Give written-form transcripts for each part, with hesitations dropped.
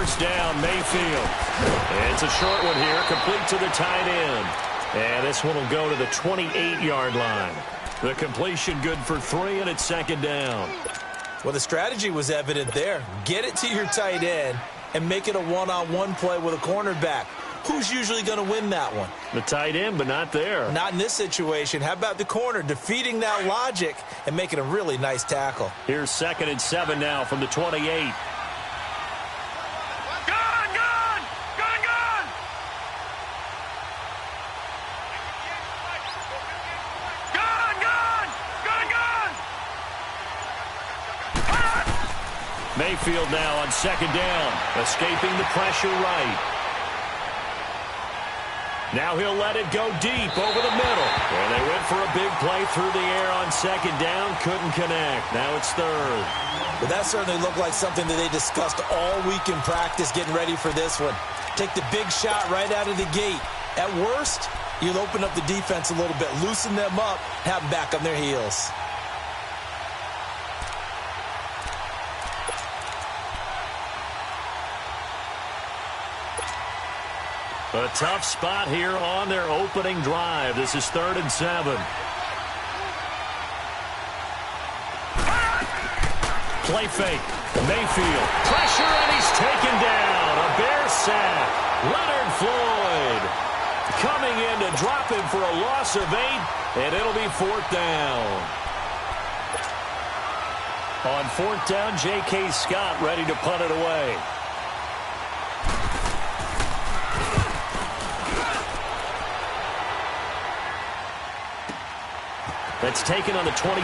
first down, Mayfield. It's a short one here, complete to the tight end. And this one will go to the 28-yard line. The completion good for 3, and it's second down. Well, the strategy was evident there. Get it to your tight end and make it a one-on-one play with a cornerback. Who's usually going to win that one? The tight end, but not there. Not in this situation. How about the corner defeating that logic and making a really nice tackle? Here's 2nd and 7 now from the 28. Mayfield now on 2nd down, escaping the pressure right. Now he'll let it go deep over the middle. And they went for a big play through the air on 2nd down, couldn't connect. Now it's 3rd. But that certainly looked like something that they discussed all week in practice getting ready for this one. Take the big shot right out of the gate. At worst, you'll open up the defense a little bit, loosen them up, have them back on their heels. A tough spot here on their opening drive. This is 3rd and 7. Play fake. Mayfield. Pressure, and he's taken down. A Bear sack. Leonard Floyd coming in to drop him for a loss of 8, and it'll be 4th down. On 4th down, J.K. Scott ready to punt it away. That's taken on the 25.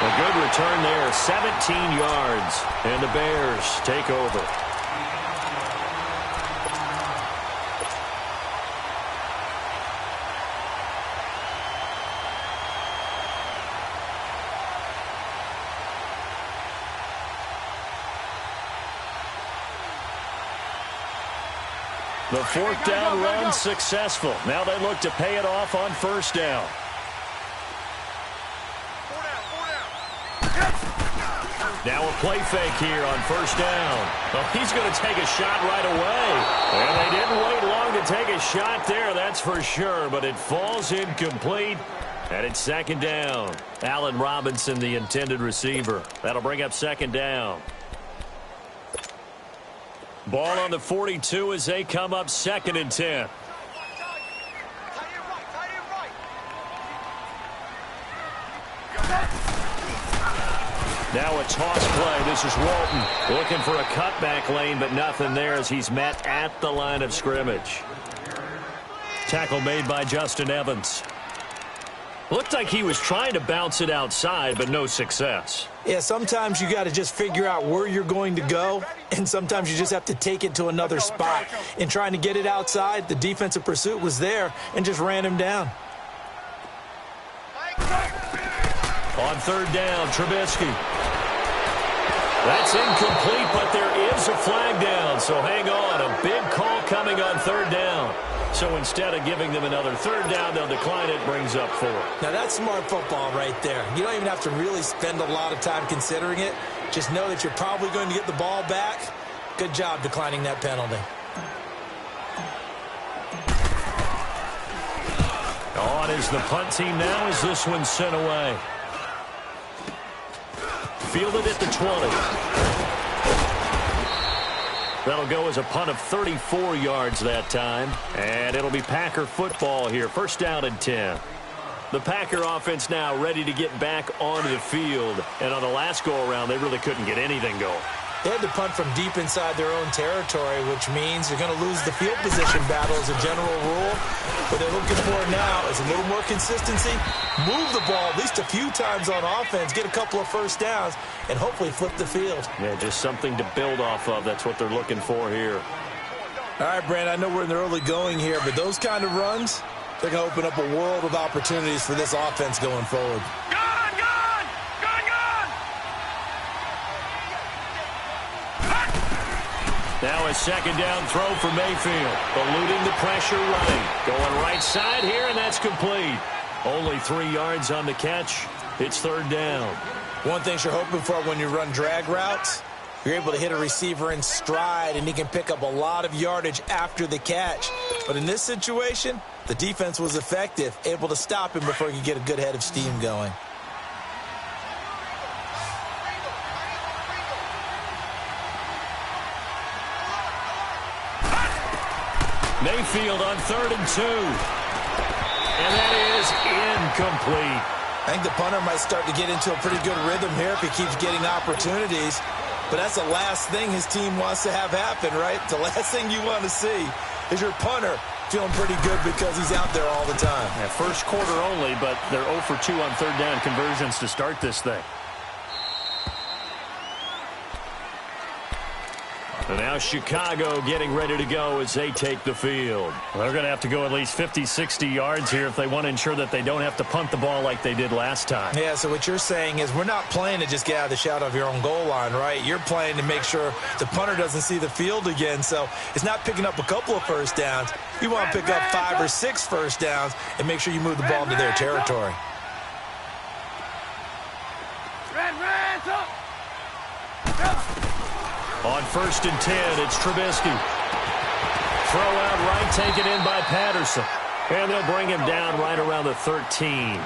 A good return there, 17 yards. And the Bears take over. The 4th down run successful. Now they look to pay it off on 1st down. Now a play fake here on 1st down. Well, he's going to take a shot right away. And they didn't wait long to take a shot there, that's for sure. But it falls incomplete. And it's 2nd down. Allen Robinson, the intended receiver. That'll bring up 2nd down. Ball on the 42 as they come up 2nd and 10. Now a toss play. This is Walton looking for a cutback lane, but nothing there as he's met at the line of scrimmage. Tackle made by Justin Evans. Looked like he was trying to bounce it outside, but no success. Yeah, sometimes you got to just figure out where you're going to go, and sometimes you just have to take it to another spot. In trying to get it outside, the defensive pursuit was there and just ran him down. On 3rd down, Trubisky. That's incomplete, but there is a flag down, so hang on. A big call coming on 3rd down. So instead of giving them another 3rd down, they'll decline it, brings up 4. Now that's smart football right there. You don't even have to really spend a lot of time considering it. Just know that you're probably going to get the ball back. Good job declining that penalty. On is the punt team now as this one's sent away. Fielded at the 20. That'll go as a punt of 34 yards that time. And it'll be Packer football here. 1st down and 10. The Packer offense now ready to get back onto the field. And on the last go-around, they really couldn't get anything going. They had to punt from deep inside their own territory, which means you're going to lose the field position battle as a general rule. What they're looking for now is a little more consistency, move the ball at least a few times on offense, get a couple of 1st downs, and hopefully flip the field. Yeah, just something to build off of. That's what they're looking for here. All right, Brand, I know we're in the early going here, but those kind of runs, they're going to open up a world of opportunities for this offense going forward. Now a 2nd down throw for Mayfield. Eluding the pressure right. Going right side here, and that's complete. Only 3 yards on the catch. It's 3rd down. One thing you're hoping for when you run drag routes, You're able to hit a receiver in stride, and he can pick up a lot of yardage after the catch. But in this situation, the defense was effective, able to stop him before he could get a good head of steam going. Mayfield on 3rd and 2. And that is incomplete. I think the punter might start to get into a pretty good rhythm here if he keeps getting opportunities. But that's the last thing his team wants to have happen, right? The last thing you want to see is your punter feeling pretty good because he's out there all the time. Yeah, first quarter only, but they're 0 for 2 on 3rd down conversions to start this thing. And now Chicago getting ready to go as they take the field. They're going to have to go at least 50, 60 yards here if they want to ensure that they don't have to punt the ball like they did last time. Yeah, so what you're saying is we're not playing to just get out of the shadow of your own goal line, right? You're playing to make sure the punter doesn't see the field again. So it's not picking up a couple of first downs. You want to pick up 5 or 6 first downs and make sure you move the ball into their territory. On 1st and 10, it's Trubisky. Throw out right, taken in by Patterson. And they'll bring him down right around the 13.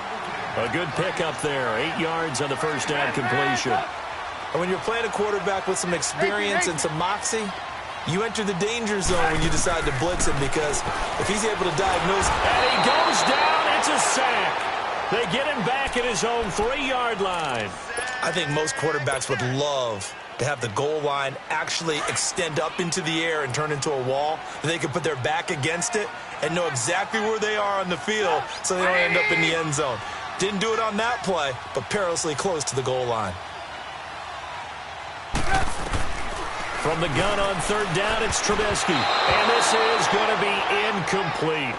A good pickup there. 8 yards on the first down completion. And when you're playing a quarterback with some experience and some moxie, you enter the danger zone when you decide to blitz him, because if he's able to diagnose... And he goes down. It's a sack. They get him back at his own 3-yard line. I think most quarterbacks would love to have the goal line actually extend up into the air and turn into a wall. They can put their back against it and know exactly where they are on the field so they don't end up in the end zone. Didn't do it on that play, but perilously close to the goal line. From the gun on 3rd down, it's Trubisky. And this is going to be incomplete.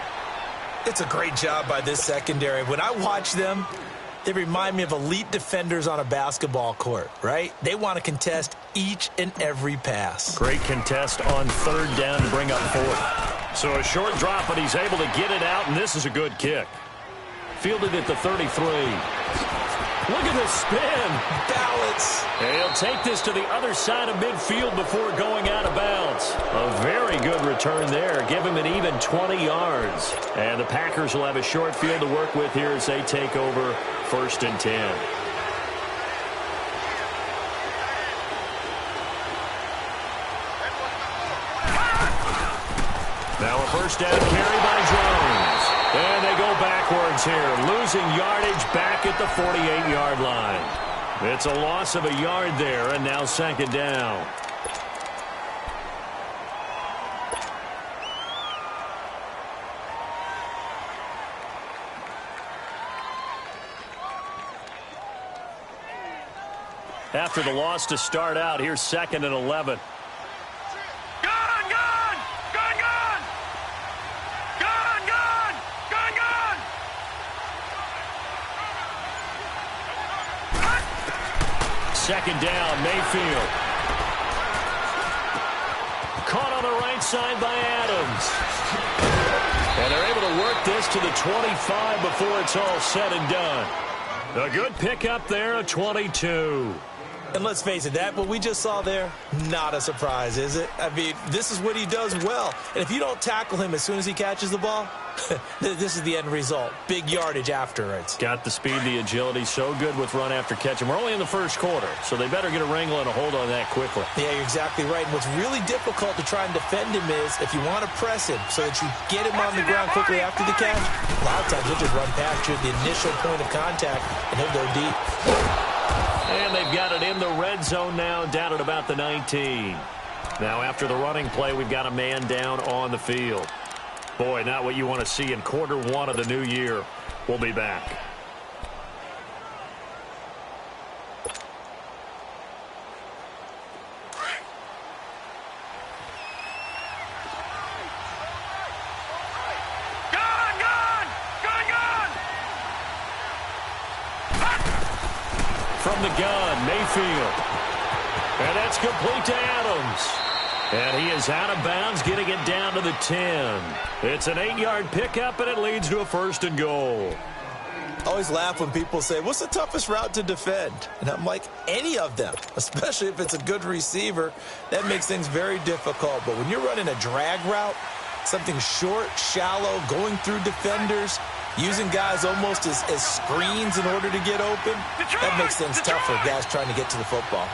It's a great job by this secondary. When I watch them, they remind me of elite defenders on a basketball court, right? They want to contest each and every pass. Great contest on 3rd down to bring up 4th. So a short drop, but he's able to get it out, and this is a good kick. Fielded at the 33. Look at the spin. Balance. And he'll take this to the other side of midfield before going out of bounds. A very good return there. Give him an even 20 yards. And the Packers will have a short field to work with here as they take over 1st and 10. Now a first down carry by Jones. And they go backwards here, losing yardage back at the 48-yard line. It's a loss of a yard there, and now 2nd down. After the loss to start out, here's 2nd and 11. Second down, Mayfield. Caught on the right side by Adams. And they're able to work this to the 25 before it's all said and done. A good pickup there, a 22. And let's face it, that what we just saw there, not a surprise, is it? I mean, this is what he does well. And if you don't tackle him as soon as he catches the ball, this is the end result. Big yardage afterwards. Got the speed, the agility, so good with run after catch. And we're only in the first quarter, so they better get a wrangle and a hold on that quickly. Yeah, you're exactly right. And what's really difficult to try and defend him is if you want to press him so that you get him on the ground quickly after the catch, a lot of times he'll just run past you at the initial point of contact, and he'll go deep. And they've got it in the red zone now, down at about the 19. Now, after the running play, we've got a man down on the field. Boy, not what you want to see in quarter 1 of the new year. We'll be back. From the gun, Mayfield. And that's complete to Adams. And he is out of bounds, getting it down to the 10. It's an 8-yard pickup, and it leads to a 1st and goal. I always laugh when people say, what's the toughest route to defend? And I'm like, any of them, especially if it's a good receiver. That makes things very difficult. But when you're running a drag route, something short, shallow, going through defenders, using guys almost as screens in order to get open, that makes things tough for guys trying to get to the football.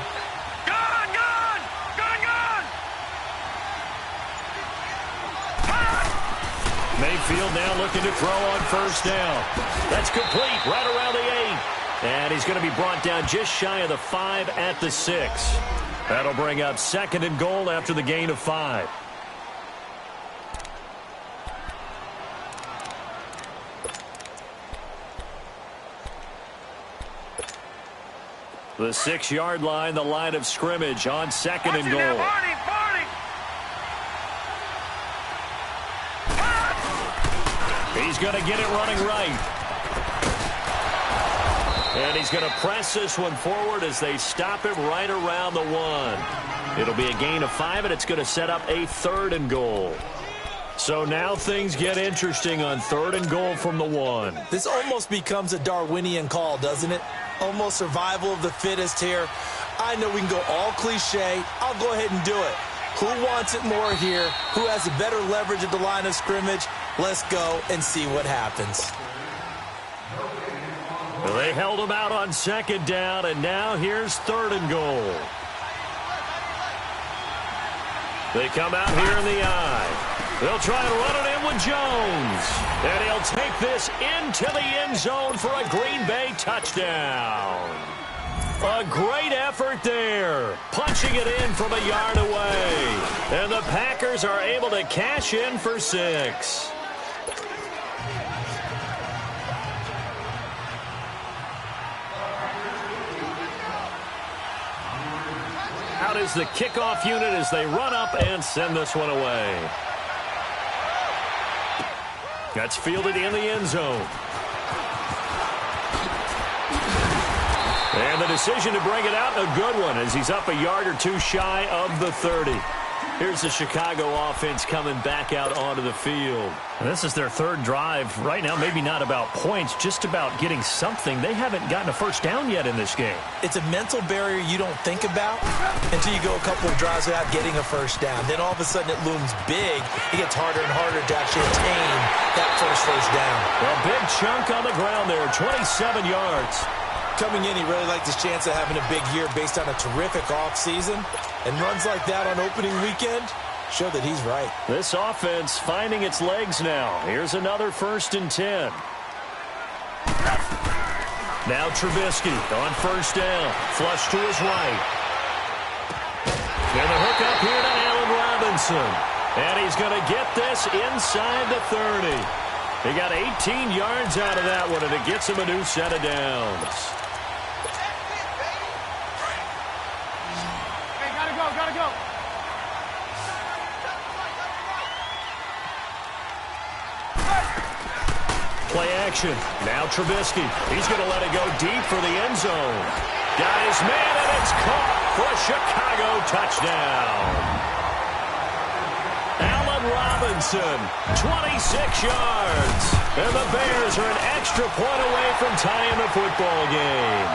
Mayfield now looking to throw on first down. That's complete right around the 8. And he's going to be brought down just shy of the 5 at the 6. That'll bring up 2nd and goal after the gain of 5. The 6-yard line, the line of scrimmage on 2nd and goal. He's going to get it running right. And he's going to press this one forward as they stop him right around the 1. It'll be a gain of 5, and it's going to set up a 3rd and goal. So now things get interesting on 3rd and goal from the 1. This almost becomes a Darwinian call, doesn't it? Almost survival of the fittest here. I know we can go all cliche. I'll go ahead and do it. Who wants it more here? Who has a better leverage at the line of scrimmage? Let's go and see what happens. Well, they held him out on 2nd down, and now here's 3rd and goal. They come out here in the eye. They'll try and run it in with Jones. And he'll take this into the end zone for a Green Bay touchdown. A great effort there. Punching it in from a yard away. And the Packers are able to cash in for 6. Out is the kickoff unit as they run up and send this one away. That's fielded in the end zone. And the decision to bring it out, a good one, as he's up a yard or 2 shy of the 30. Here's the Chicago offense coming back out onto the field. And this is their 3rd drive. Right now, maybe not about points, just about getting something. They haven't gotten a first down yet in this game. It's a mental barrier you don't think about until you go a couple of drives without getting a first down. Then all of a sudden it looms big. It gets harder and harder to actually attain that first down. A big chunk on the ground there, 27 yards. Coming in, he really liked his chance of having a big year based on a terrific offseason. And runs like that on opening weekend show that he's right. This offense finding its legs now. Here's another 1st and 10. Now Trubisky on first down. Flush to his right. And the hook up here to Allen Robinson. And he's going to get this inside the 30. He got 18 yards out of that one, and it gets him a new set of downs. Gotta go. Play action. Now Trubisky. He's going to let it go deep for the end zone. Got his man, and it's caught for a Chicago touchdown. Allen Robinson, 26 yards. And the Bears are an extra point away from tying the football game.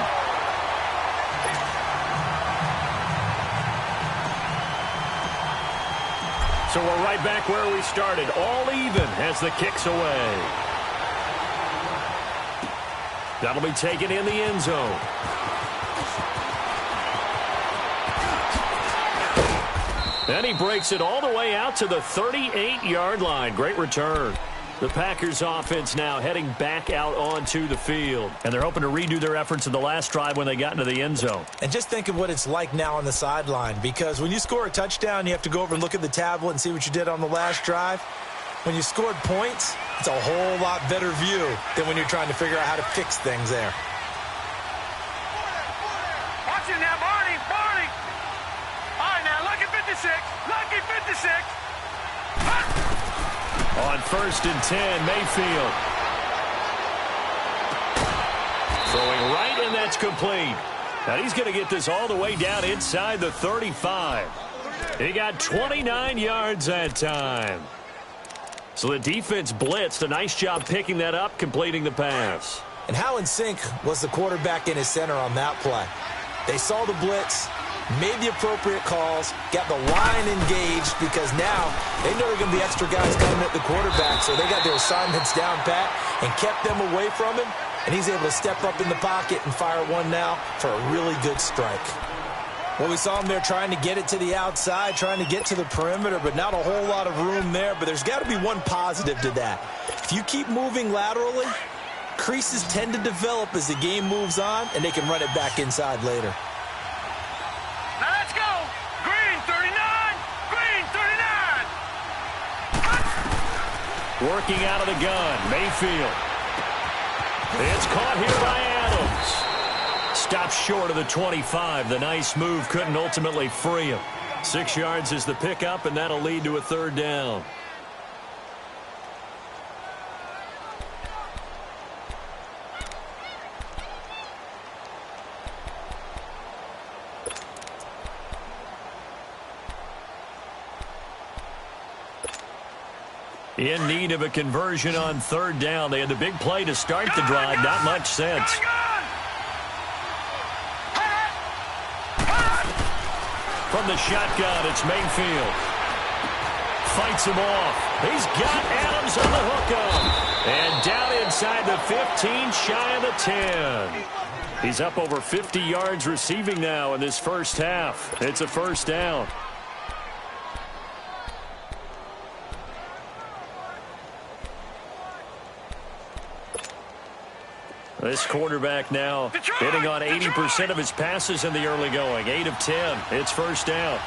So we're right back where we started, all even as the kick's away. That'll be taken in the end zone. And he breaks it all the way out to the 38-yard line. Great return. The Packers offense now heading back out onto the field. And they're hoping to redo their efforts in the last drive when they got into the end zone. And just think of what it's like now on the sideline, because when you score a touchdown, you have to go over and look at the tablet and see what you did on the last drive. When you scored points, it's a whole lot better view than when you're trying to figure out how to fix things there. Watch it now, Barney. All right, now, lucky 56. On 1st and 10, Mayfield. Throwing right, and that's complete. Now he's going to get this all the way down inside the 35. He got 29 yards that time. So the defense blitzed. A nice job picking that up, completing the pass. And how in sync was the quarterback and his center on that play? They saw the blitz, made the appropriate calls, got the line engaged because now they know there are going to be extra guys coming at the quarterback, so they got their assignments down pat and kept them away from him, and he's able to step up in the pocket and fire one now for a really good strike. Well, we saw him there trying to get it to the outside, trying to get to the perimeter, but not a whole lot of room there. But there's got to be one positive to that. If you keep moving laterally, creases tend to develop as the game moves on, and they can run it back inside later. Now let's go. Green 39. Green 39. Working out of the gun, Mayfield. It's caught here by Adams. Stops short of the 25. The nice move couldn't ultimately free him. 6 yards is the pickup, and that'll lead to a third down. In need of a conversion on third down. They had the big play to start the drive. Not much sense. From the shotgun, it's Mayfield. Fights him off. He's got Adams on the hookup. And down inside the 15, shy of the 10. He's up over 50 yards receiving now in this first half. It's a first down. This quarterback now hitting on 80% of his passes in the early going. 8 of 10. It's first down.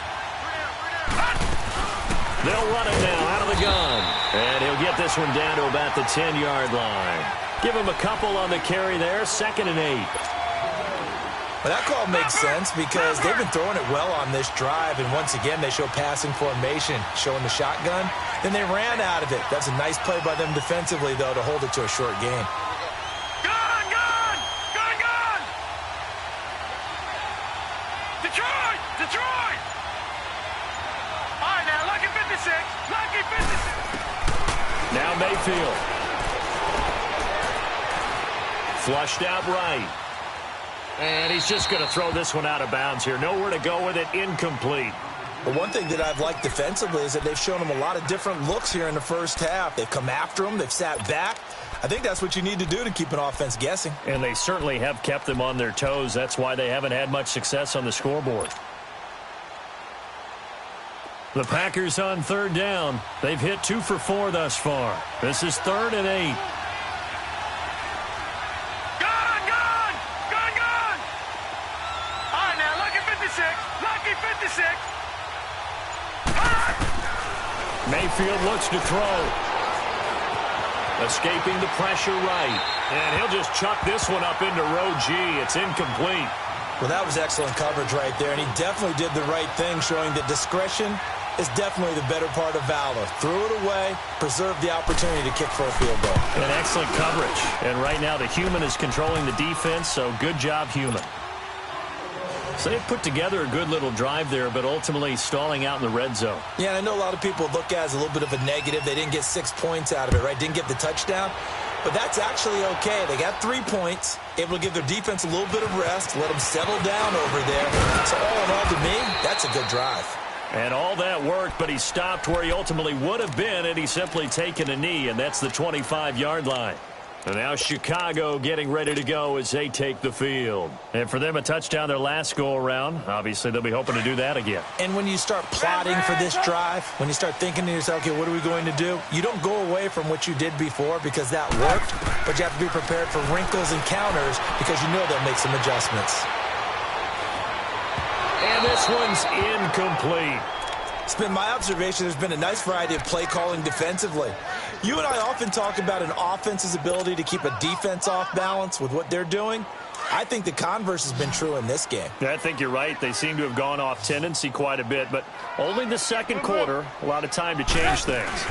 They'll run it now out of the gun. And he'll get this one down to about the 10-yard line. Give him a couple on the carry there. 2nd and 8. Well, that call makes sense because they've been throwing it well on this drive. And once again, they show passing formation, showing the shotgun. Then they ran out of it. That's a nice play by them defensively, though, to hold it to a short gain. Detroit! All right, now, lucky 56. Lucky 56. Now Mayfield. Flushed out right. And he's just going to throw this one out of bounds here. Nowhere to go with it. Incomplete. Well, one thing that I've liked defensively is that they've shown him a lot of different looks here in the first half. They've come after him. They've sat back. I think that's what you need to do to keep an offense guessing. And they certainly have kept them on their toes. That's why they haven't had much success on the scoreboard. The Packers on third down. They've hit 2 for 4 thus far. This is 3rd and 8. Gone! All right, now, lucky 56. Lucky 56. Mayfield looks to throw. Escaping the pressure right. And he'll just chuck this one up into row G. It's incomplete. Well, that was excellent coverage right there, and he definitely did the right thing, showing that discretion is definitely the better part of valor. Threw it away, preserved the opportunity to kick for a field goal. And excellent coverage. And right now the human is controlling the defense, so good job, human. So they've put together a good little drive there, but ultimately stalling out in the red zone. Yeah, and I know a lot of people look at it as a little bit of a negative. They didn't get 6 points out of it, right? Didn't get the touchdown. But that's actually okay. They got 3 points, able to give their defense a little bit of rest, let them settle down over there. So all in all, to me, that's a good drive. And all that worked, but he stopped where he ultimately would have been, and he's simply taken a knee, and that's the 25-yard line. And now Chicago getting ready to go as they take the field. And for them, a touchdown their last go-around. Obviously, they'll be hoping to do that again. And when you start plotting for this drive, when you start thinking to yourself, okay, what are we going to do? You don't go away from what you did before because that worked, but you have to be prepared for wrinkles and counters because you know they'll make some adjustments. And this one's incomplete. It's been my observation there's been a nice variety of play calling defensively. You and I often talk about an offense's ability to keep a defense off balance with what they're doing. I think the converse has been true in this game. I think you're right. They seem to have gone off tendency quite a bit, but only the second quarter, a lot of time to change things.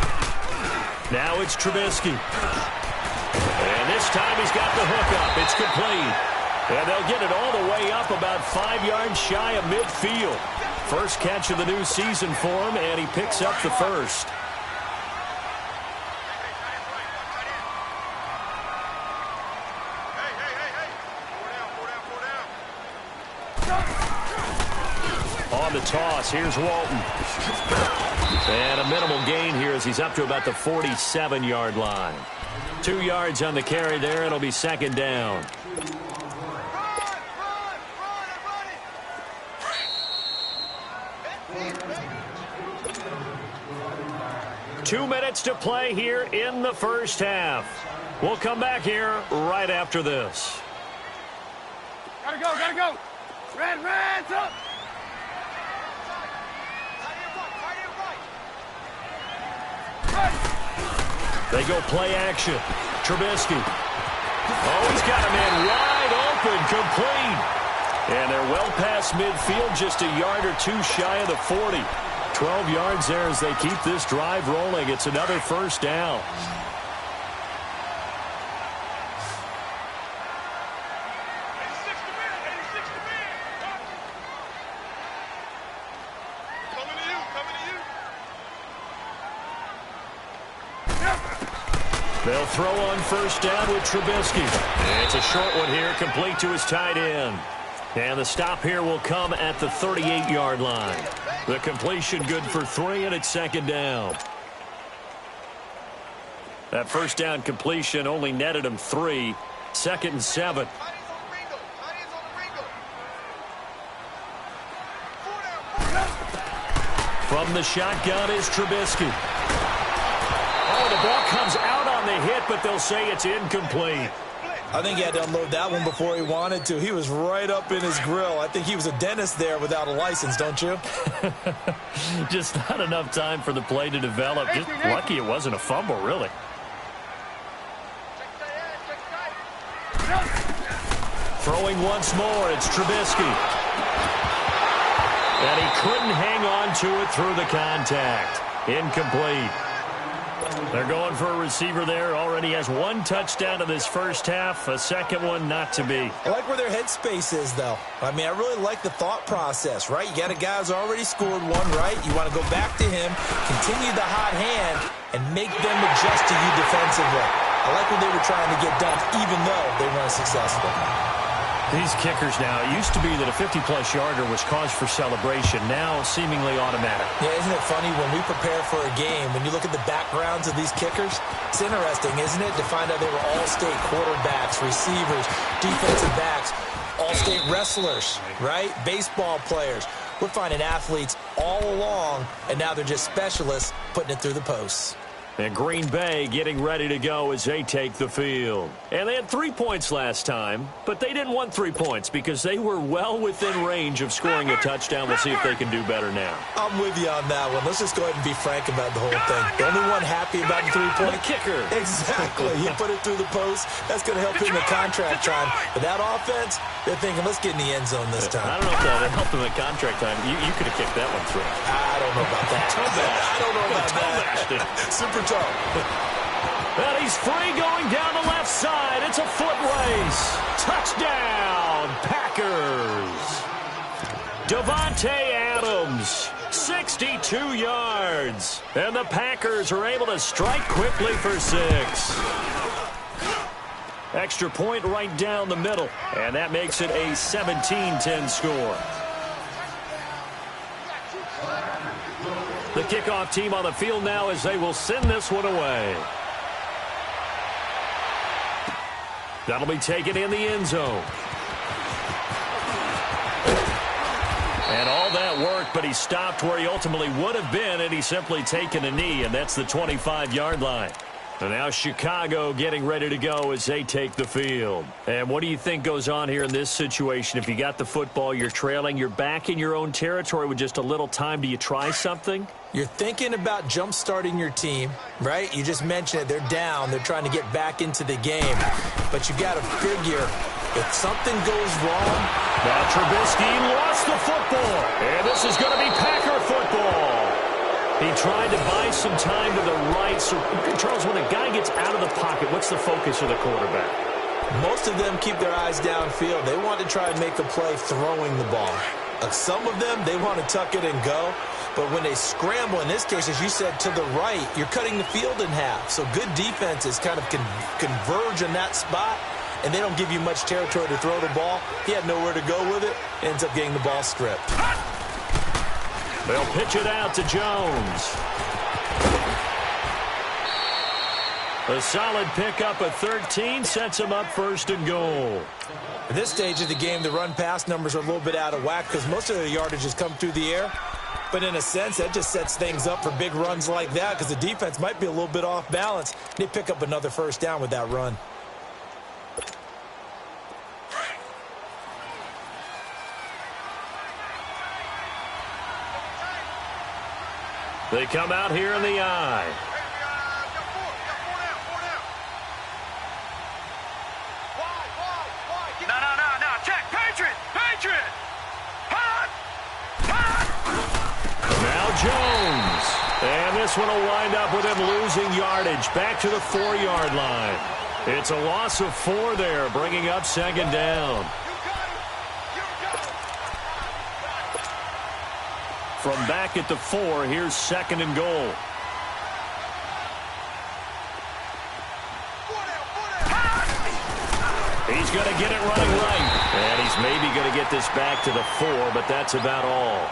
Now it's Trubisky. And this time he's got the hookup. It's complete. And they'll get it all the way up about 5 yards shy of midfield. First catch of the new season for him, and he picks up the first. on the toss. Here's Walton. And a minimal gain here as he's up to about the 47-yard line. 2 yards on the carry there. It'll be second down. Two minutes to play here in the first half. We'll come back here right after this. Gotta go, gotta go. Red's up. They go play action. Trubisky. Oh, he's got a man wide open, complete. And they're well past midfield, just a yard or two shy of the 40. 12 yards there as they keep this drive rolling. It's another first down. They'll throw on first down with Trubisky. It's a short one here, complete to his tight end. And the stop here will come at the 38-yard line. The completion good for 3, and it's second down. That first down completion only netted him 3. 2nd and 7. From the shotgun is Trubisky. Oh, the ball comes out on the hit, but they'll say it's incomplete. I think he had to unload that one before he wanted to. He was right up in his grill. I think he was a dentist there without a license, don't you? Just not enough time for the play to develop. Just lucky it wasn't a fumble, really. Throwing once more, it's Trubisky. And he couldn't hang on to it through the contact. Incomplete. They're going for a receiver there. Already has 1 touchdown in this first half. A second one not to be. I like where their headspace is, though. I mean, I really like the thought process, right? You got a guy who's already scored one, right? You want to go back to him, continue the hot hand, and make them adjust to you defensively. I like what they were trying to get done, even though they weren't successful. These kickers now, it used to be that a 50-plus yarder was cause for celebration. Now, seemingly automatic. Yeah, isn't it funny when we prepare for a game, when you look at the backgrounds of these kickers, it's interesting, isn't it, to find out they were all-state quarterbacks, receivers, defensive backs, all-state wrestlers, right? Baseball players. We're finding athletes all along, and now they're just specialists putting it through the posts. And Green Bay getting ready to go as they take the field. And they had 3 points last time, but they didn't want 3 points because they were well within range of scoring a touchdown. We'll see if they can do better now. I'm with you on that one. Let's just go ahead and be frank about the whole thing. The only one happy about the 3-point kicker. Exactly. He put it through the post. That's going to help him in contract time. But that offense, they're thinking, let's get in the end zone this time. I don't know if that helped him in contract time. You could have kicked that one through. I don't know about that. I don't know about that. Super toe. And he's free going down the left side. It's a foot race. Touchdown, Packers. Davante Adams, 62 yards. And the Packers are able to strike quickly for 6. Extra point right down the middle. And that makes it a 17-10 score. The kickoff team on the field now as they will send this one away. That'll be taken in the end zone. And all that work, but he stopped where he ultimately would have been, and he's simply taken a knee, and that's the 25-yard line. And now Chicago getting ready to go as they take the field. And what do you think goes on here in this situation? If you got the football, you're trailing, you're back in your own territory with just a little time. Do you try something? You're thinking about jump-starting your team, right? You just mentioned it. They're down. They're trying to get back into the game. But you got to figure, if something goes wrong... Now Trubisky lost the football. And this is going to be Packer football. He tried to buy some time to the right. So, Charles, when a guy gets out of the pocket, what's the focus of the quarterback? Most of them keep their eyes downfield. They want to try and make a play throwing the ball. Some of them, they want to tuck it and go. But when they scramble, in this case, as you said, to the right, you're cutting the field in half. So good defenses kind of converge in that spot, and they don't give you much territory to throw the ball. He had nowhere to go with it. Ends up getting the ball stripped. They'll pitch it out to Jones. A solid pickup of 13 sets him up first and goal. At this stage of the game, the run-pass numbers are a little bit out of whack because most of the yardage has come through the air. But in a sense, that just sets things up for big runs like that because the defense might be a little bit off balance. They pick up another first down with that run. They come out here in the eye. No. Check. Patriot. Hot. Now Jones. And this one will wind up with him losing yardage back to the 4-yard line. It's a loss of 4 there, bringing up second down. From back at the 4, here's second and goal. He's going to get it running right. And he's maybe going to get this back to the 4, but that's about all.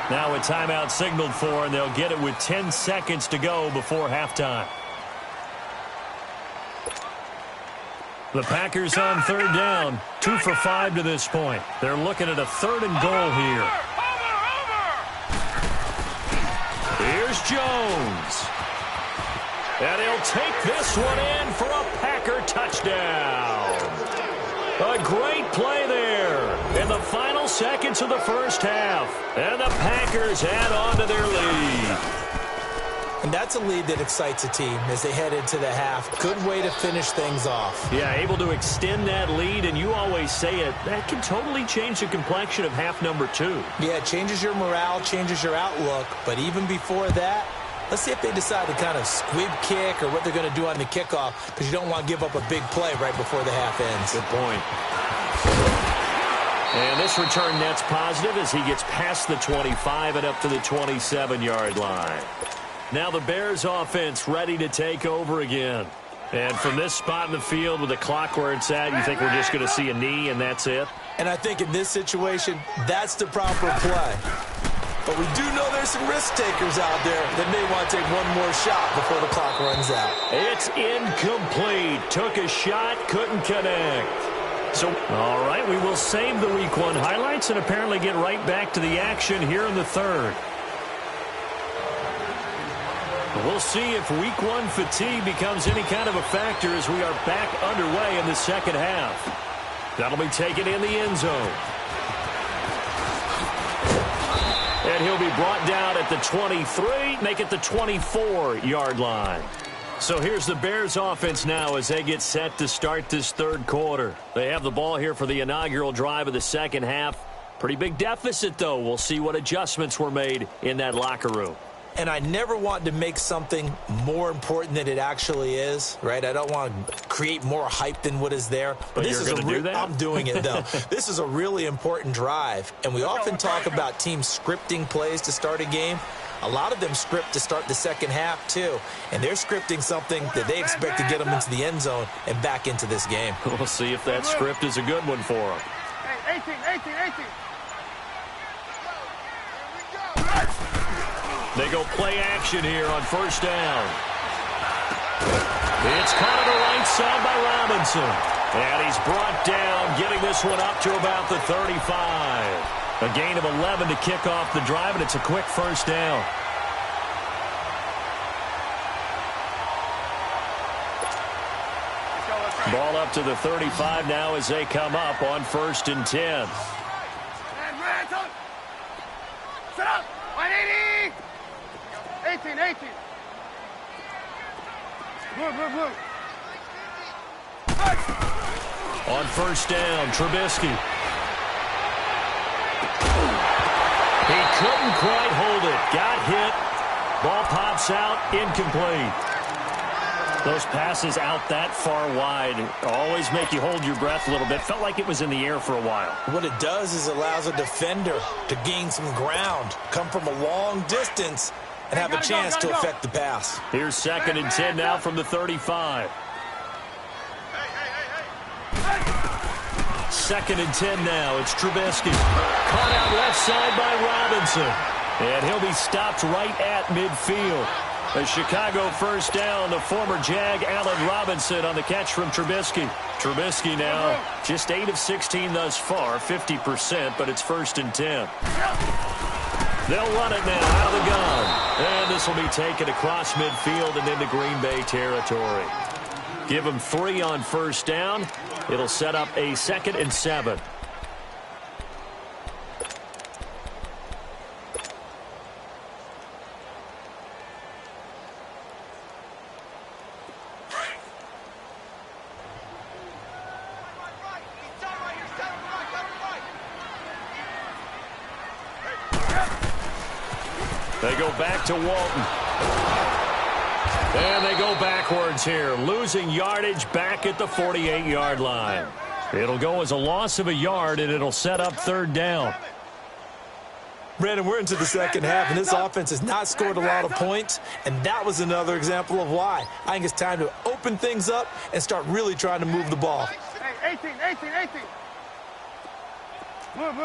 Now a timeout signaled for, and they'll get it with 10 seconds to go before halftime. The Packers on third down, 2 for 5 to this point. They're looking at a third and goal here. Here's Jones. And he'll take this one in for a Packer touchdown. A great play there in the final seconds of the first half. And the Packers add on to their lead. And that's a lead that excites a team as they head into the half. Good way to finish things off. Yeah, able to extend that lead, and you always say it, that can totally change the complexion of half number 2. Yeah, it changes your morale, changes your outlook. But even before that, let's see if they decide to kind of squib kick or what they're going to do on the kickoff, because you don't want to give up a big play right before the half ends. Good point. And this return net's positive as he gets past the 25 and up to the 27-yard line. Now the Bears offense ready to take over again. And from this spot in the field with the clock where it's at, you think we're just going to see a knee and that's it? And I think in this situation, that's the proper play. But we do know there's some risk takers out there that may want to take one more shot before the clock runs out. It's incomplete. Took a shot, couldn't connect. So, all right, we will save the Week 1 highlights and apparently get right back to the action here in the third. We'll see if Week 1 fatigue becomes any kind of a factor as we are back underway in the second half. That'll be taken in the end zone. And he'll be brought down at the 23, make it the 24-yard line. So here's the Bears offense now as they get set to start this third quarter. They have the ball here for the inaugural drive of the second half. Pretty big deficit, though. We'll see what adjustments were made in that locker room. And I never want to make something more important than it actually is, right? I don't want to create more hype than what is there. But this you're going to do that? I'm doing it, though. This is a really important drive. And we often talk about teams scripting plays to start a game. A lot of them script to start the second half, too. And they're scripting something that they expect to get them into the end zone and back into this game. We'll see if that script is a good one for them. 18. They go play action here on first down. It's caught on the right side by Robinson. And he's brought down, getting this one up to about the 35. A gain of 11 to kick off the drive, and it's a quick first down. Ball up to the 35 now as they come up on 1st and 10. Set up. 180. 18. Blue. On first down, Trubisky. He couldn't quite hold it. Got hit. Ball pops out. Incomplete. Those passes out that far wide always make you hold your breath a little bit. Felt like it was in the air for a while. What it does is it allows a defender to gain some ground, come from a long distance, and have a chance to affect the pass. Here's 2nd and 10 now from the 35. 2nd and 10 now. It's Trubisky. Caught out left side by Robinson. And he'll be stopped right at midfield. A Chicago first down. The former Jag, Allen Robinson, on the catch from Trubisky. Trubisky now just 8 of 16 thus far, 50%, but it's 1st and 10. They'll run it now out of the gun. And this will be taken across midfield and into Green Bay territory. Give them 3 on first down. It'll set up a 2nd and 7. They go back to Walton. And they go backwards here, losing yardage back at the 48-yard line. It'll go as a loss of a yard, and it'll set up 3rd down. Brandon, we're into the second half, and this offense has not scored a lot of points, and that was another example of why. I think it's time to open things up and start really trying to move the ball. Hey, 18. Move.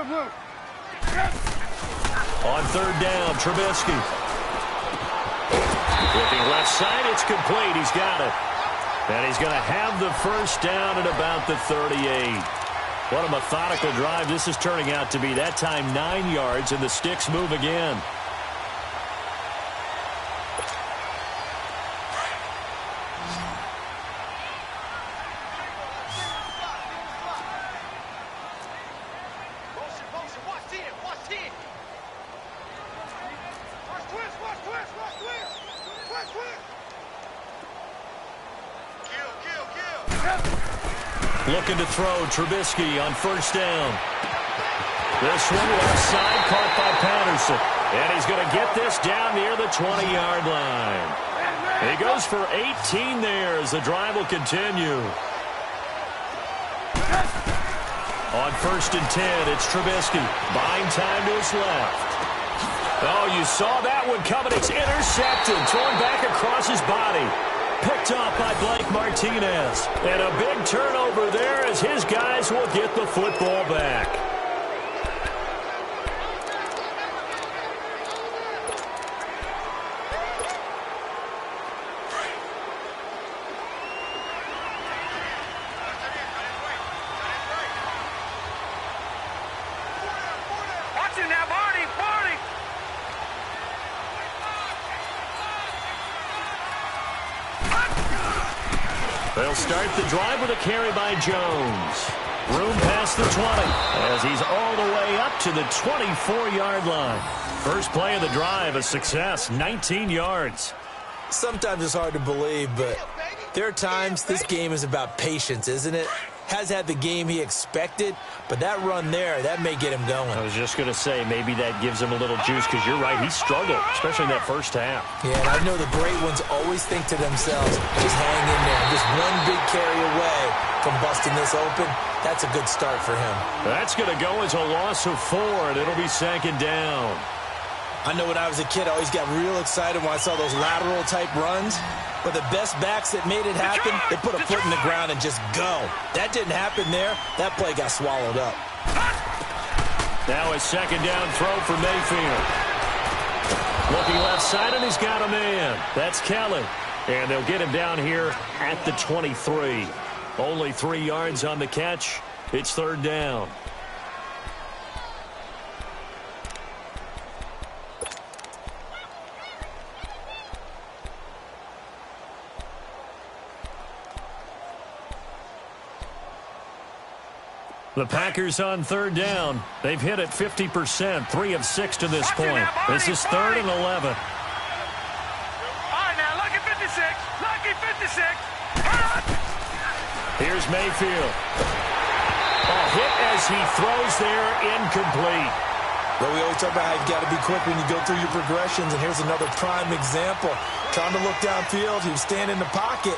On 3rd down, Trubisky. Looking left side, it's complete. He's got it. And he's going to have the first down at about the 38. What a methodical drive this is turning out to be. That time 9 yards, and the sticks move again. Looking to throw, Trubisky on first down. This one left side, caught by Patterson. And he's going to get this down near the 20-yard line. He goes for 18 there as the drive will continue. On 1st and 10, it's Trubisky. Buying time to his left. Oh, you saw that one coming. It's intercepted, thrown back across his body. Picked off by Blake Martinez. And a big turnover there as his guys will get the football back. Watch it now, Barney. They'll start the drive with a carry by Jones. Room past the 20 as he's all the way up to the 24-yard line. First play of the drive, a success, 19 yards. Sometimes it's hard to believe, but there are times this game is about patience, isn't it? Has had the game he expected, but that run there, that may get him going. I was just going to say, maybe that gives him a little juice, because you're right, he struggled, especially in that first half. Yeah, and I know the great ones always think to themselves, just hang in there. Just one big carry away from busting this open. That's a good start for him. That's going to go as a loss of 4, and it'll be 2nd down. I know when I was a kid, I always got real excited when I saw those lateral-type runs. But the best backs that made it happen, they put a foot in the ground and just go. That didn't happen there. That play got swallowed up. Now a 2nd down throw for Mayfield. Looking left side, and he's got a man. That's Kelly. And they'll get him down here at the 23. Only 3 yards on the catch. It's 3rd down. The Packers on 3rd down. They've hit it 50%, 3 of 6 to this point. This is 3rd and 11. All right, now, lucky 56. Lucky 56. Here's Mayfield. A hit as he throws there, incomplete. Well, we always talk about how you've got to be quick when you go through your progressions, and here's another prime example. Trying to look downfield, he was standing in the pocket,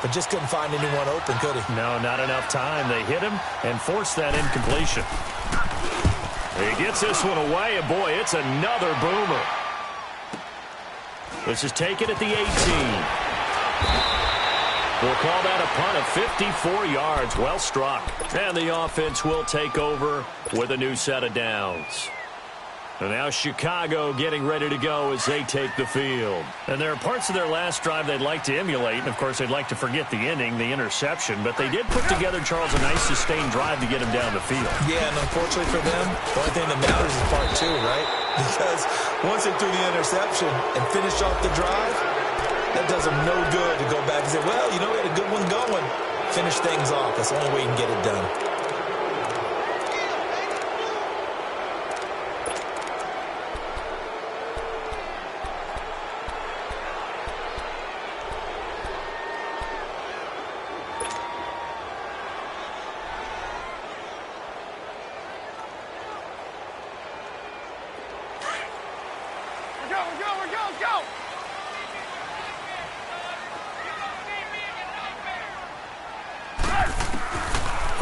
but just couldn't find anyone open, could he? No, not enough time. They hit him and forced that incompletion. He gets this one away, and boy, it's another boomer. This is taken at the 18. We'll call that a punt of 54 yards. Well struck. And the offense will take over with a new set of downs. And now Chicago getting ready to go as they take the field. And there are parts of their last drive they'd like to emulate. And, of course, they'd like to forget the inning, the interception. But they did put together, Charles, a nice sustained drive to get him down the field. Yeah, and unfortunately for them, the only thing that matters is part two, right? Because once they threw the interception and finished off the drive, that does them no good to go back and say, well, you know, we had a good one going. Finish things off. That's the only way you can get it done.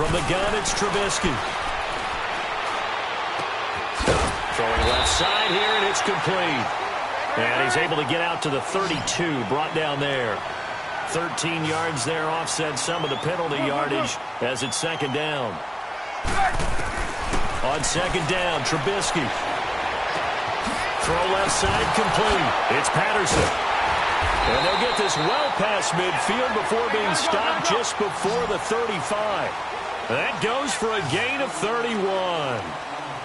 From the gun, it's Trubisky. Throwing left side here, and it's complete. And he's able to get out to the 32, brought down there. 13 yards there, offset some of the penalty yardage as it's second down. On second down, Trubisky. Throw left side, complete. It's Patterson. And they'll get this well past midfield before being stopped just before the 35. That goes for a gain of 31.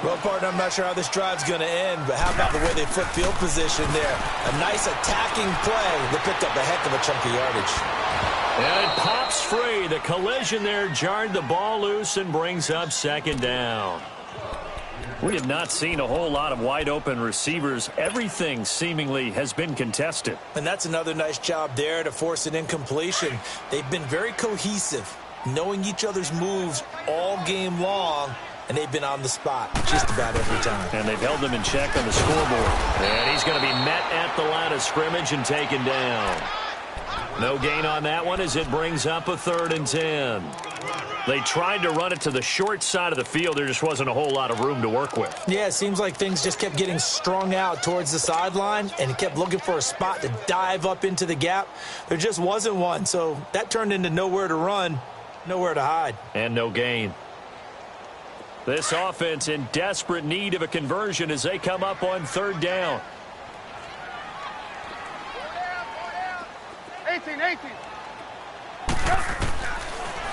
Well, partner, I'm not sure how this drive's going to end, but how about the way they flip field position there? A nice attacking play. They picked up a heck of a chunk of yardage. And it pops free. The collision there jarred the ball loose and brings up second down. We have not seen a whole lot of wide-open receivers. Everything seemingly has been contested. And that's another nice job there to force an incompletion. They've been very cohesive, knowing each other's moves all game long, and they've been on the spot just about every time. And they've held them in check on the scoreboard. And he's going to be met at the line of scrimmage and taken down. No gain on that one as it brings up a 3rd and 10. They tried to run it to the short side of the field. There just wasn't a whole lot of room to work with. Yeah, it seems like things just kept getting strung out towards the sideline, and he kept looking for a spot to dive up into the gap. There just wasn't one, so that turned into nowhere to run, nowhere to hide. And no gain. This offense in desperate need of a conversion as they come up on 3rd down. 18.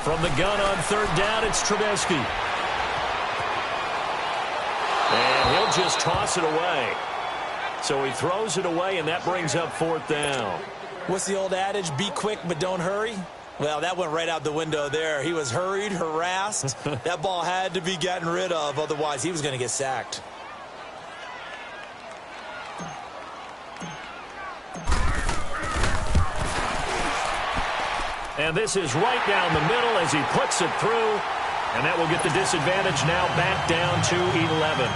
From the gun on 3rd down, it's Trubisky. And he'll just toss it away. So he throws it away, and that brings up 4th down. What's the old adage, be quick but don't hurry? Well, that went right out the window there. He was hurried, harassed. That ball had to be gotten rid of, otherwise he was going to get sacked. And this is right down the middle as he puts it through. And that will get the disadvantage now back down to 11.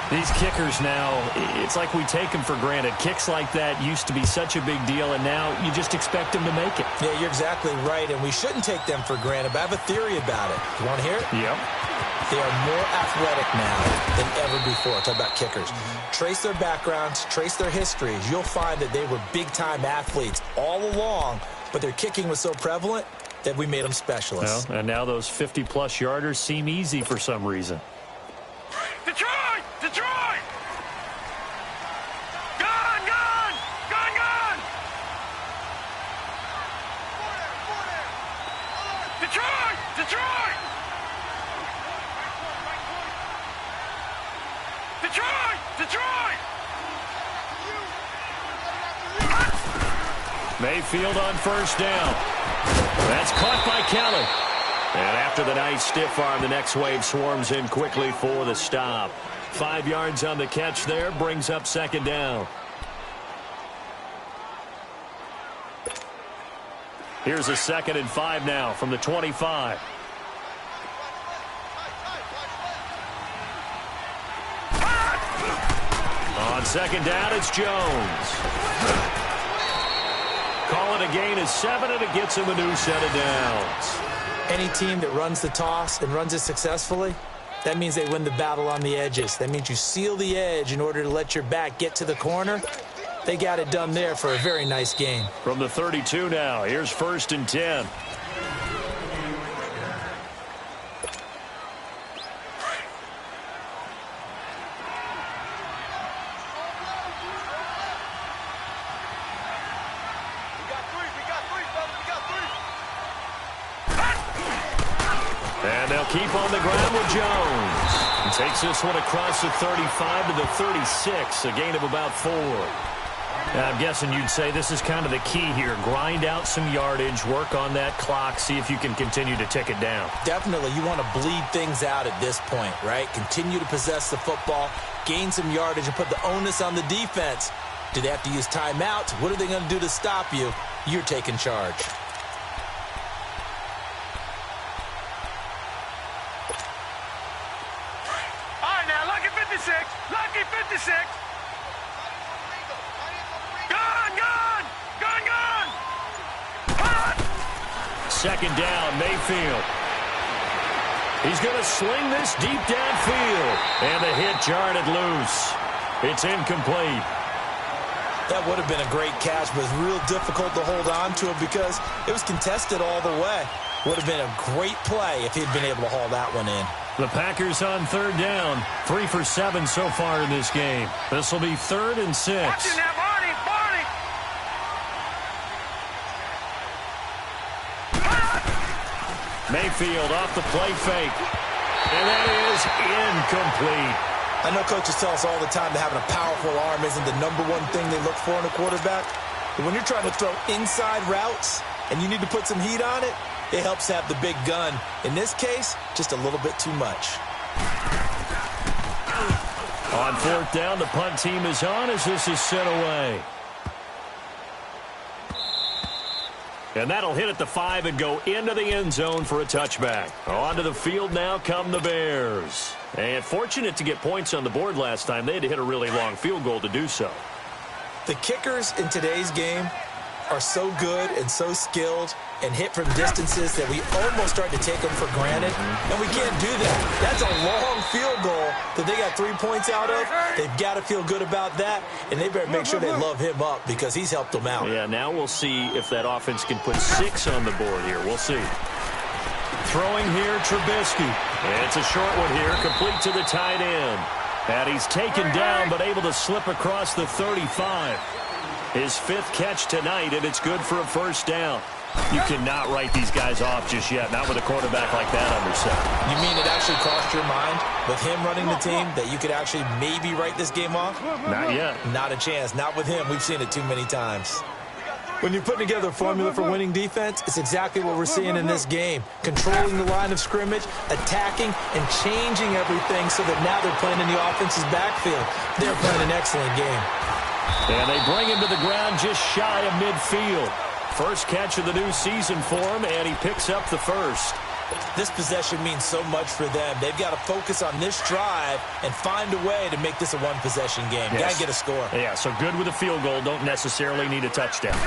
These kickers now, it's like we take them for granted. Kicks like that used to be such a big deal, and now you just expect them to make it. Yeah, you're exactly right, and we shouldn't take them for granted, but I have a theory about it. You want to hear it? Yep. They are more athletic now than ever before. Talk about kickers. Trace their backgrounds, trace their histories. You'll find that they were big-time athletes all along, but their kicking was so prevalent that we made them specialists. Well, and now those 50-plus yarders seem easy for some reason. Detroit! Gun! Detroit! Mayfield on 1st down. That's caught by Kelly. And after the nice stiff arm, the next wave swarms in quickly for the stop. 5 yards on the catch there, brings up 2nd down. Here's a 2nd and 5 now from the 25. On 2nd down, it's Jones. Call it a gain of 7, and it gets him a new set of downs. Any team that runs the toss and runs it successfully, that means they win the battle on the edges. That means you seal the edge in order to let your back get to the corner They got it done there for a very nice game. From the 32 now, here's 1st and 10. And they'll keep on the ground with Jones. He takes this one across the 35 to the 36, a gain of about 4. I'm guessing you'd say this is kind of the key here. Grind out some yardage, work on that clock, see if you can continue to tick it down. Definitely, you want to bleed things out at this point, right? Continue to possess the football, gain some yardage, and put the onus on the defense. Do they have to use timeouts? What are they going to do to stop you? You're taking charge. Lucky 56. Gone. Second down, Mayfield. He's going to sling this deep downfield. And the hit jarred it loose. It's incomplete. That would have been a great catch, but it's real difficult to hold on to it because it was contested all the way. Would have been a great play if he'd been able to haul that one in. The Packers on 3rd down. 3 for 7 so far in this game. This will be 3rd and 6. Watching that, Barney. Mayfield off the play fake. And that is incomplete. I know coaches tell us all the time that having a powerful arm isn't the #1 thing they look for in a quarterback. But when you're trying to throw inside routes and you need to put some heat on it, it helps have the big gun. In this case, just a little bit too much. On 4th down, the punt team is on as this is sent away. And that'll hit at the 5 and go into the end zone for a touchback. Onto the field now come the Bears. And fortunate to get points on the board last time. They had to hit a really long field goal to do so. The kickers in today's game are so good and so skilled and hit from distances that we almost start to take them for granted, and we can't do that. That's a long field goal that they got 3 points out of. They've got to feel good about that, and they better make sure they love him up because he's helped them out. Yeah, now we'll see if that offense can put 6 on the board here. We'll see. Throwing here, Trubisky. And it's a short one here, complete to the tight end. And he's taken down but able to slip across the 35. His 5th catch tonight, and it's good for a 1st down. You cannot write these guys off just yet, not with a quarterback like that under center. You mean it actually crossed your mind with him running the team that you could actually maybe write this game off? Not yet. Not a chance. Not with him. We've seen it too many times. When you're putting together a formula for winning defense, it's exactly what we're seeing in this game. Controlling the line of scrimmage, attacking, and changing everything so that now they're playing in the offense's backfield. They're playing an excellent game. And they bring him to the ground just shy of midfield. First catch of the new season for him, and he picks up the 1st. This possession means so much for them. They've got to focus on this drive and find a way to make this a one-possession game. Yes. Got to get a score. Yeah, so good with a field goal. Don't necessarily need a touchdown.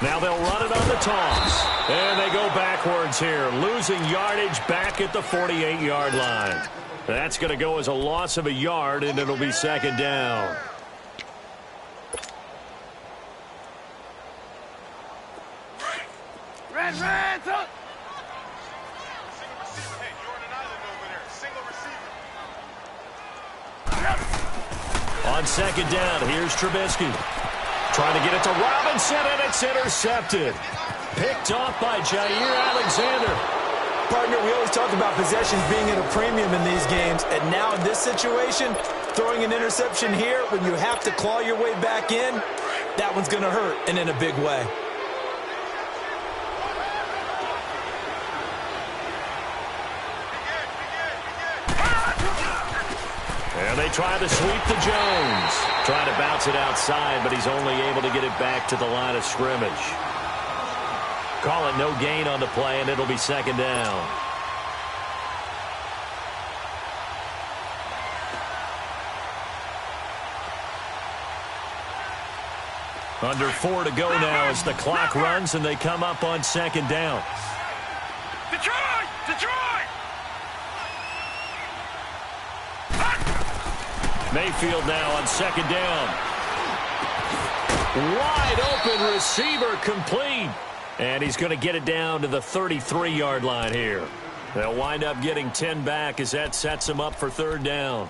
Now they'll run it on the toss. And they go backwards here, losing yardage back at the 48-yard line. That's going to go as a loss of a yard, and it'll be 2nd down. Red, up. On 2nd down, here's Trubisky. Trying to get it to Robinson, and it's intercepted. Picked off by Jair Alexander. Partner, we always talk about possessions being at a premium in these games, and now in this situation, throwing an interception here when you have to claw your way back in, that one's going to hurt, and in a big way. And they try to sweep to Jones. Trying to bounce it outside, but he's only able to get it back to the line of scrimmage. Call it no gain on the play, and it'll be 2nd down. Under 4 to go now as the clock runs, and they come up on 2nd down. Detroit! Mayfield now on 2nd down. Wide open receiver complete. And he's going to get it down to the 33-yard line here. They'll wind up getting 10 back as that sets him up for third down.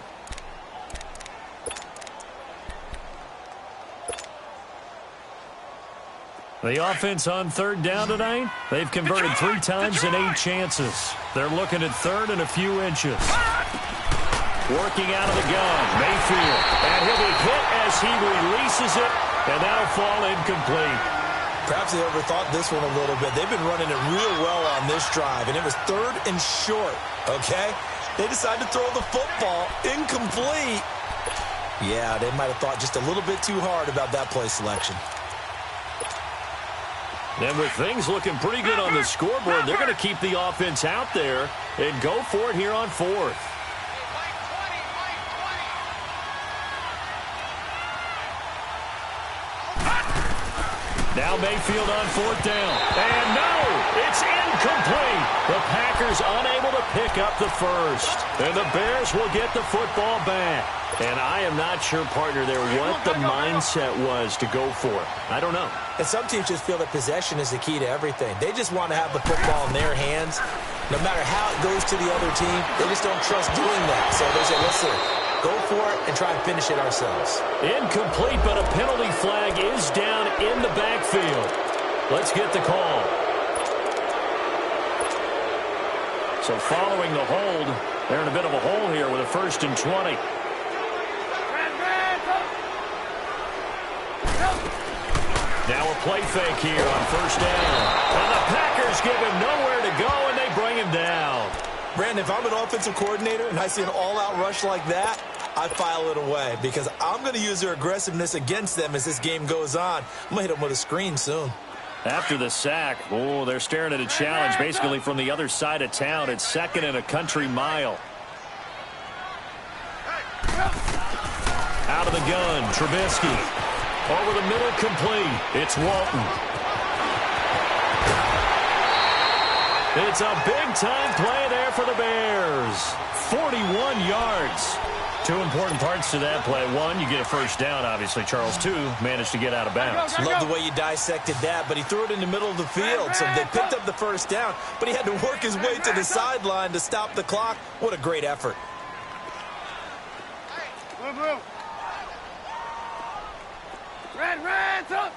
The offense on third down tonight, they've converted 3 times in 8 chances. They're looking at third and a few inches. Working out of the gun, Mayfield. And he'll be hit as he releases it, and that'll fall incomplete. Perhaps they overthought this one a little bit. They've been running it real well on this drive, and it was third and short, okay? They decided to throw the football incomplete. Yeah, they might have thought just a little bit too hard about that play selection. And with things looking pretty good on the scoreboard, they're going to keep the offense out there and go for it here on fourth. Now Mayfield on fourth down. And no, it's incomplete. The Packers unable to pick up the first. And the Bears will get the football back. And I am not sure, partner, there what the mindset was to go for it. I don't know. And some teams just feel that possession is the key to everything. They just want to have the football in their hands. No matter how it goes to the other team, they just don't trust doing that. So they say, listen, go for it and try and finish it ourselves. Incomplete, but a penalty flag is down in the backfield. Let's get the call. So following the hold, they're in a bit of a hole here with a 1st and 20. Now a play fake here on first down. And the Packers give him nowhere to go, and they bring him down. Brandon, if I'm an offensive coordinator and I see an all-out rush like that, I file it away because I'm going to use their aggressiveness against them as this game goes on. I'm going to hit them with a screen soon. After the sack, oh, they're staring at a challenge basically from the other side of town. It's 2nd and a country mile. Out of the gun, Trubisky. Over the middle, complete. It's Walton. It's a big-time play there for the Bears. 41 yards. 2 important parts to that play. 1, you get a first down, obviously. Charles, 2, managed to get out of bounds. Love the way you dissected that, but he threw it in the middle of the field. So they picked up the first down, but he had to work his way to the sideline to stop the clock. What a great effort. Hey, move. Red, up.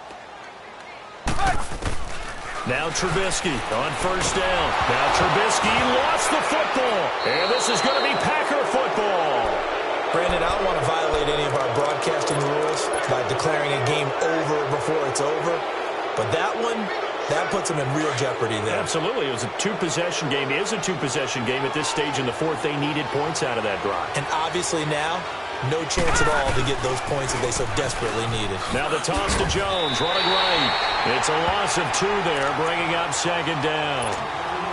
Now Trubisky on first down. Now Trubisky lost the football. And this is going to be Packer football. Brandon, I don't want to violate any of our broadcasting rules by declaring a game over before it's over. But that one, that puts them in real jeopardy there. Absolutely. It was a 2-possession game. It is a 2-possession game at this stage in the fourth. They needed points out of that drive. And obviously now, no chance at all to get those points that they so desperately needed. Now the toss to Jones, running right. It's a loss of 2 there, bringing up 2nd down.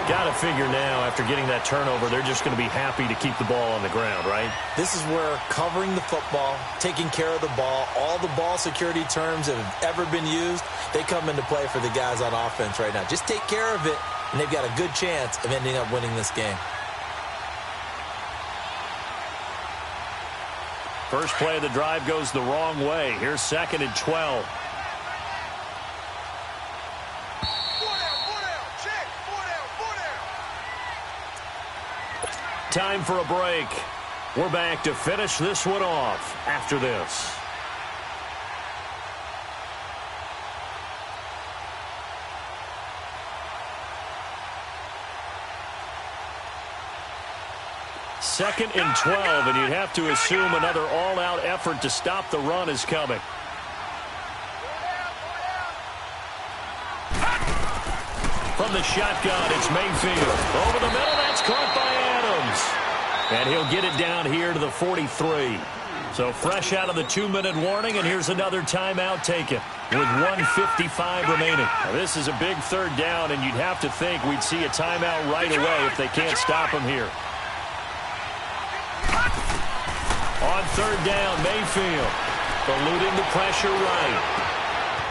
Got to figure now, after getting that turnover, they're just going to be happy to keep the ball on the ground, right? This is where covering the football, taking care of the ball, all the ball security terms that have ever been used, they come into play for the guys on offense right now. Just take care of it, and they've got a good chance of ending up winning this game. First play of the drive goes the wrong way. Here's 2nd and 12. Time for a break. We're back to finish this one off after this. Second and 12, and you'd have to assume another all-out effort to stop the run is coming. From the shotgun, it's Mayfield. Over the middle, that's caught by Adams. And he'll get it down here to the 43. So fresh out of the 2-minute warning, and here's another timeout taken with 1:55 remaining. Now, this is a big third down, and you'd have to think we'd see a timeout right away if they can't stop him here. On third down, Mayfield eluding the pressure right.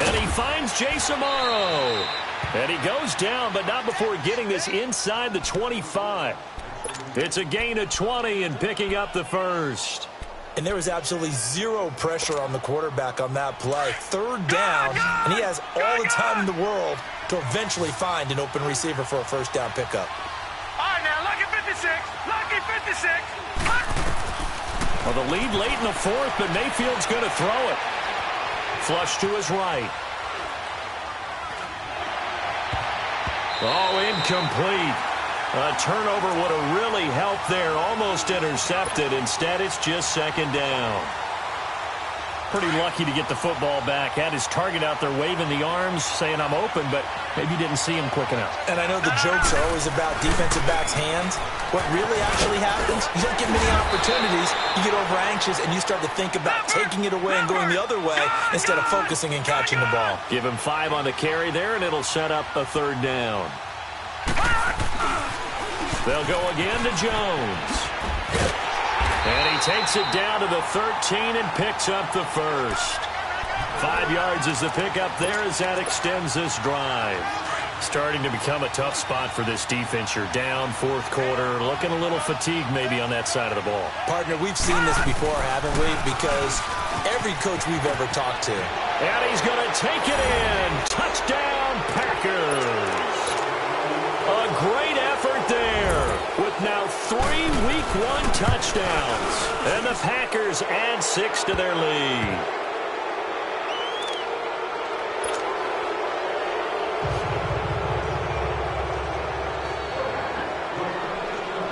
And he finds Jason Morrow. And he goes down, but not before getting this inside the 25. It's a gain of 20 and picking up the first. And there was absolutely zero pressure on the quarterback on that play. Third down, and he has all the time in the world to eventually find an open receiver for a first down pickup. All right, now, lucky 56. Lucky 56. Well, the lead late in the fourth, but Mayfield's going to throw it. Flush to his right. Oh, incomplete. A turnover would have really helped there. Almost intercepted. Instead, it's just second down. Pretty lucky to get the football back. Had his target out there waving the arms, saying, I'm open, but maybe didn't see him quick enough. And I know the jokes are always about defensive backs' hands. What really actually happens, you don't get many opportunities. You get over anxious, and you start to think about taking it away and going the other way instead of focusing and catching the ball. Give him 5 on the carry there, and it'll set up a third down. They'll go again to Jones. And he takes it down to the 13 and picks up the first. 5 yards is the pickup there as that extends this drive. Starting to become a tough spot for this defense. You're down fourth quarter, looking a little fatigued maybe on that side of the ball. Partner, we've seen this before, haven't we? Because every coach we've ever talked to. And he's going to take it in. Touchdown, Packers. A great effort there with now 3 Week 1 touchdowns. And the Packers add 6 to their lead.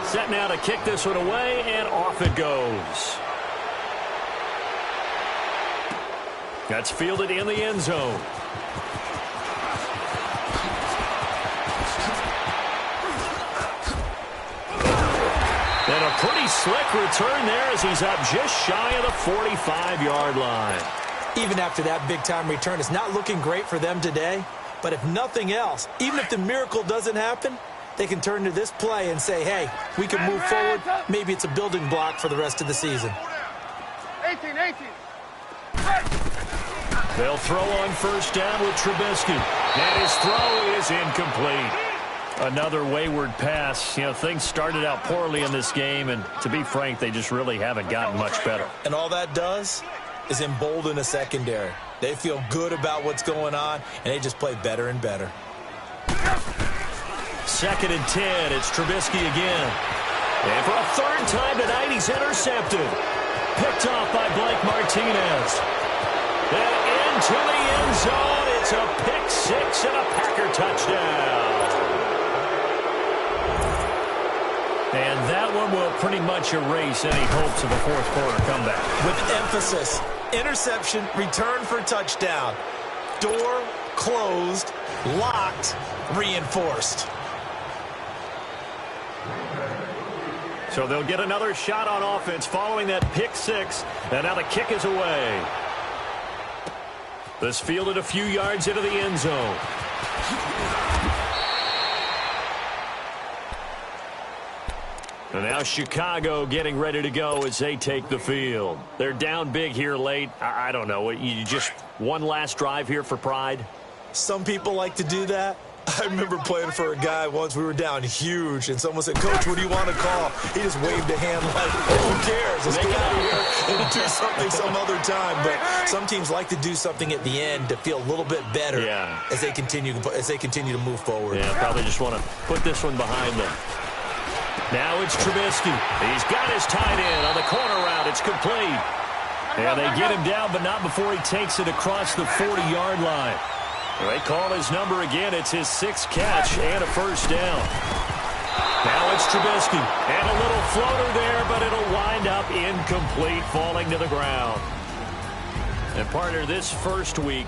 Set now to kick this one away, and off it goes. That's fielded in the end zone. And a pretty slick return there as he's up just shy of the 45-yard line. Even after that big-time return, it's not looking great for them today. But if nothing else, even if the miracle doesn't happen, they can turn to this play and say, hey, we can move forward. Maybe it's a building block for the rest of the season. 18. They'll throw on first down with Trubisky. And his throw is incomplete. Another wayward pass. You know, things started out poorly in this game, and to be frank, they just really haven't gotten much better. And all that does is embolden a secondary. They feel good about what's going on, and they just play better and better. 2nd and 10. It's Trubisky again. And for a third time tonight, he's intercepted. Picked off by Blake Martinez. And into the end zone. It's a pick 6 and a Packer touchdown. And that one will pretty much erase any hopes of a fourth quarter comeback. With emphasis, interception, return for touchdown. Door closed, locked, reinforced. So they'll get another shot on offense following that pick 6. And now the kick is away. This fielded a few yards into the end zone. And now Chicago getting ready to go as they take the field. They're down big here late. I don't know. You just one last drive here for pride? Some people like to do that. I remember playing for a guy once. We were down huge, and someone said, Coach, what do you want to call? He just waved a hand like, who cares? Let's get out of here and do something some other time. But some teams like to do something at the end to feel a little bit better as they continue to move forward. Yeah, probably just want to put this one behind them. Now it's Trubisky. He's got his tight end on the corner route. It's complete. And they get him down, but not before he takes it across the 40-yard line. They call his number again. It's his 6th catch and a first down. Now it's Trubisky. And a little floater there, but it'll wind up incomplete, falling to the ground. And partner, this first week,